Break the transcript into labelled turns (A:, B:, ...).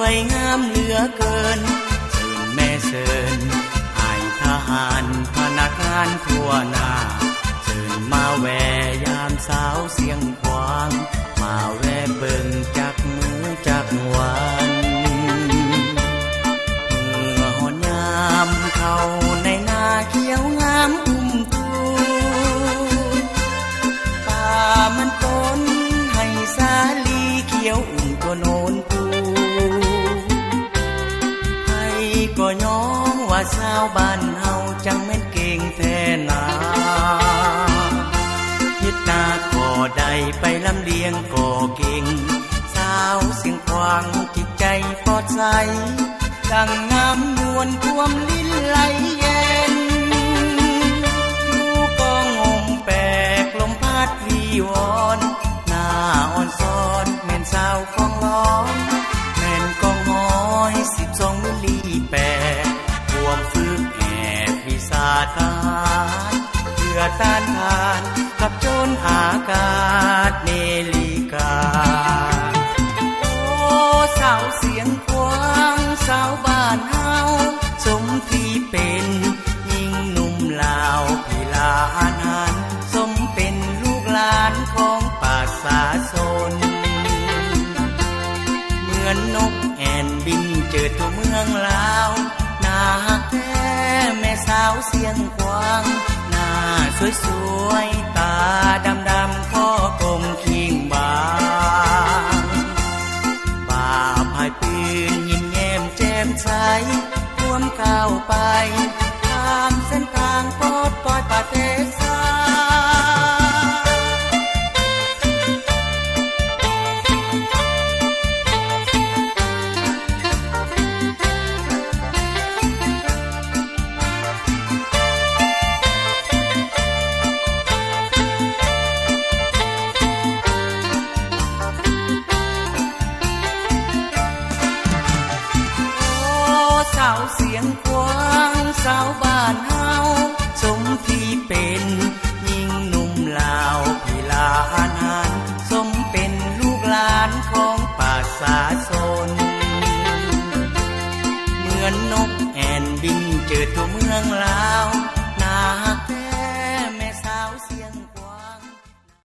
A: วยงามเหลือเกินเชิญแม่เชิญให้ทหารพนักงานทั่วหน้าเชิญมาแวยามสาวเสียงควางมาแวเบิ่งจักมือจักวันเมื่อหอนยามเข้าในนาเขียวงามอุ้มตูป่ามันต้นให้สาลีเขียวอุ้มตัวโนนปูให้ก็ย้อมว่าสาวบ้านเฮาจังแม่นเก่งแท้นายึดตาก็ได้ไปลำเลียงก็เก่งสาวเสียงควางจิตใจปลอดใสดังน้ำนวลท่วมลิ้นไหลเย็นอยู่ก็งงแปลกลมพัดวีวอนหน้าอ่อนซ้อนแม่นสาวของร้อนแม่นกองหอย12มิลลิแปดรวมฝึกแอบวิสาทหารเพื่อต้านทานกับโจรอากาศเนลิกาโอ้สาวเสียงควางสาวบ้านเฮาสมที่เป็นยิ่งหนุ่มลาวพี่ลาอาหารสมเป็นลูกหลานของประชาชนเหมือนนกแอ่นบินเจิดทั่วเมืองลาวน่าฮักแท้แม่สาวเสียงควางหน้าสวยๆตาดำๆข้อกลมคิงบางบ่าพายปืนยิ้มแย้มแจ่มใสร่วมก้าวไปตามเส้นทางปลอดปล่อยประเทศชาสาวเสียงควางสาวบ้านเฮาสมที่เป็นยิ่งหนุ่มลาวพี่ลาอาหารสมเป็นลูกหลานของประชาชนเหมือนนกแอ่นบินเจิดทั่วเมืองลาว